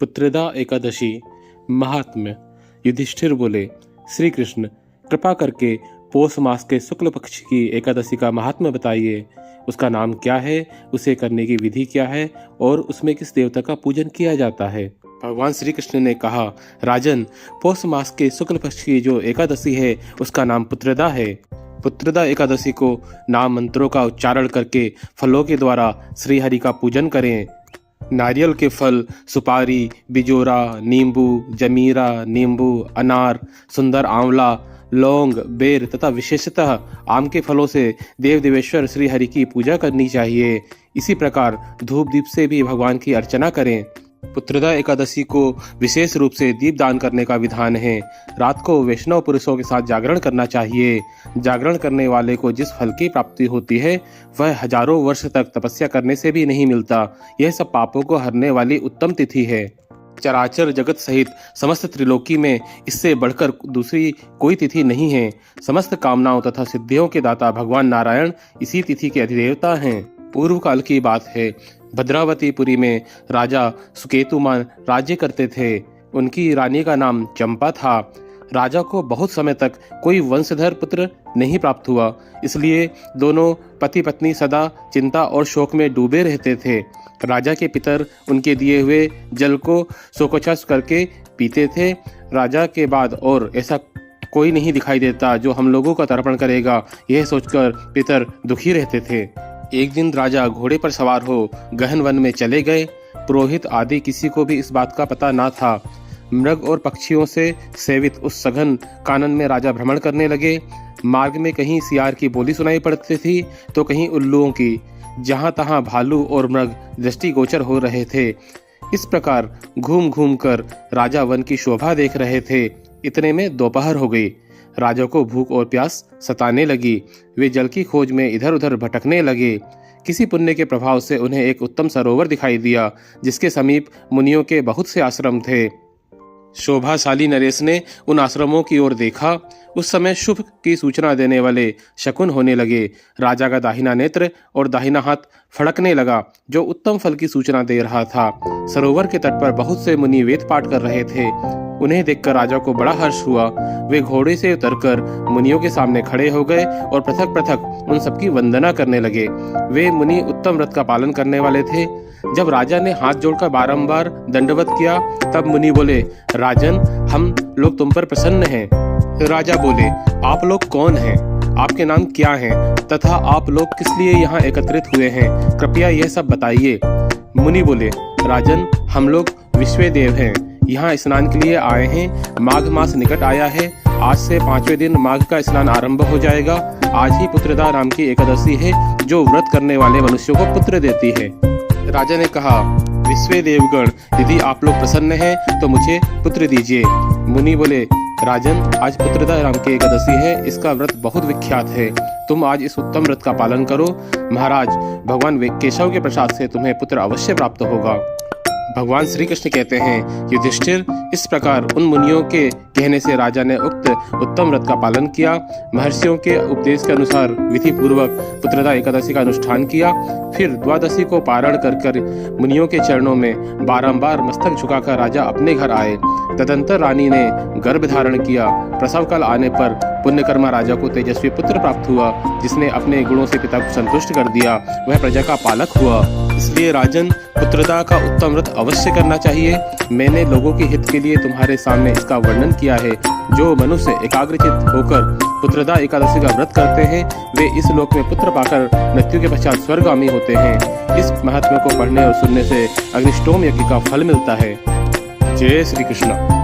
पुत्रदा एकादशी महात्म्य। युधिष्ठिर बोले, श्री कृष्ण कृपा करके पौष मास के शुक्ल पक्ष की एकादशी का महात्म्य बताइए। उसका नाम क्या है, उसे करने की विधि क्या है और उसमें किस देवता का पूजन किया जाता है। भगवान श्री कृष्ण ने कहा, राजन, पौष मास के शुक्ल पक्ष की जो एकादशी है उसका नाम पुत्रदा है। पुत्रदा एकादशी को नाम मंत्रों का उच्चारण करके फलों के द्वारा श्री हरि का पूजन करें। नारियल के फल, सुपारी, बिजोरा, नींबू, जमीरा, नींबू, अनार, सुंदर आंवला, लौंग, बेर तथा विशेषतः आम के फलों से देव देवेश्वर श्री हरि की पूजा करनी चाहिए। इसी प्रकार धूप दीप से भी भगवान की अर्चना करें। पुत्रदा एकादशी को विशेष रूप से दीपदान करने का विधान है। रात को वैष्णव पुरुषों के साथ जागरण करना चाहिए। जागरण करने वाले को जिस फल की प्राप्ति होती है वह हजारों वर्ष तक तपस्या करने से भी नहीं मिलता। यह सब पापों को हरने वाली उत्तम तिथि है। चराचर जगत सहित समस्त त्रिलोकी में इससे बढ़कर दूसरी कोई तिथि नहीं है। समस्त कामनाओं तथा सिद्धियों के दाता भगवान नारायण इसी तिथि के अधिदेवता हैं। पूर्व काल की बात है, भद्रावतीपुरी में राजा सुकेतुमान राज्य करते थे। उनकी रानी का नाम चंपा था। राजा को बहुत समय तक कोई वंशधर पुत्र नहीं प्राप्त हुआ, इसलिए दोनों पति पत्नी सदा चिंता और शोक में डूबे रहते थे। राजा के पितर उनके दिए हुए जल को शोकोच्छ्वास करके पीते थे। राजा के बाद और ऐसा कोई नहीं दिखाई देता जो हम लोगों का तर्पण करेगा, यह सोचकर पितर दुखी रहते थे। एक दिन राजा घोड़े पर सवार हो गहन वन में चले गए। पुरोहित आदि किसी को भी इस बात का पता ना था। मृग और पक्षियों से सेवित उस सघन कानन में राजा भ्रमण करने लगे। मार्ग में कहीं सियार की बोली सुनाई पड़ती थी तो कहीं उल्लुओं की। जहां तहां भालू और मृग दृष्टिगोचर हो रहे थे। इस प्रकार घूम घूम कर राजा वन की शोभा देख रहे थे। इतने में दोपहर हो गई। राजा को भूख और प्यास सताने लगी। वे जल की खोज में इधर उधर भटकने लगे। किसी पुण्य के प्रभाव से उन्हें एक उत्तम सरोवर दिखाई दिया, जिसके समीप मुनियों के बहुत से आश्रम थे। शोभाशाली नरेश ने उन आश्रमों की ओर देखा। उस समय शुभ की सूचना देने वाले शकुन होने लगे। राजा का दाहिना नेत्र और दाहिना हाथ फड़कने लगा, जो उत्तम फल की सूचना दे रहा था। सरोवर के तट पर बहुत से मुनि वेद पाठ कर रहे थे। उन्हें देखकर राजा को बड़ा हर्ष हुआ। वे घोड़े से उतरकर मुनियों के सामने खड़े हो गए और पृथक पृथक उन सबकी वंदना करने लगे। वे मुनि उत्तम व्रत का पालन करने वाले थे। जब राजा ने हाथ जोड़कर बारंबार दंडवत किया तब मुनि बोले, राजन, हम लोग तुम पर प्रसन्न हैं। राजा बोले, आप लोग कौन हैं? आपके नाम क्या हैं तथा आप लोग किस लिए यहाँ एकत्रित हुए हैं? कृपया यह सब बताइए। मुनि बोले, राजन, हम लोग विश्वदेव हैं। यहाँ स्नान के लिए आए हैं। माघ मास निकट आया है। आज से 5वें दिन माघ का स्नान आरंभ हो जाएगा। आज ही पुत्रदा नाम की एकादशी है, जो व्रत करने वाले मनुष्यों को पुत्र देती है। राजा ने कहा, विश्व देवगण, यदि आप लोग प्रसन्न हैं तो मुझे पुत्र दीजिए। मुनि बोले, राजन, आज पुत्रदा नाम की एकादशी है। इसका व्रत बहुत विख्यात है। तुम आज इस उत्तम व्रत का पालन करो। महाराज, भगवान केशव के प्रसाद से तुम्हें पुत्र अवश्य प्राप्त होगा। भगवान श्री कृष्ण कहते हैं, युधिष्ठिर, इस प्रकार उन मुनियों के कहने से राजा ने उक्त उत्तम व्रत का पालन किया। महर्षियों के उपदेश के अनुसार विधि पूर्वक पुत्रदा एकादशी का अनुष्ठान किया। फिर द्वादशी को पारण कर मुनियों के चरणों में बारंबार मस्तक झुकाकर राजा अपने घर आए। तदंतर रानी ने गर्भ धारण किया। प्रसव काल आने पर पुण्यकर्मा राजा को तेजस्वी पुत्र प्राप्त हुआ, जिसने अपने गुणों से पिता को संतुष्ट कर दिया। वह प्रजा का पालक हुआ। इसलिए राजन, पुत्रदा का उत्तम व्रत अवश्य करना चाहिए। मैंने लोगों के हित के लिए तुम्हारे सामने इसका वर्णन किया है। जो मनुष्य एकाग्रचित होकर पुत्रदा एकादशी का व्रत करते हैं, वे इस लोक में पुत्र पाकर मृत्यु के पश्चात स्वर्गगामी होते हैं। इस महात्म्य को पढ़ने और सुनने से अग्निष्टोम यज्ञ का फल मिलता है। जय श्री कृष्ण।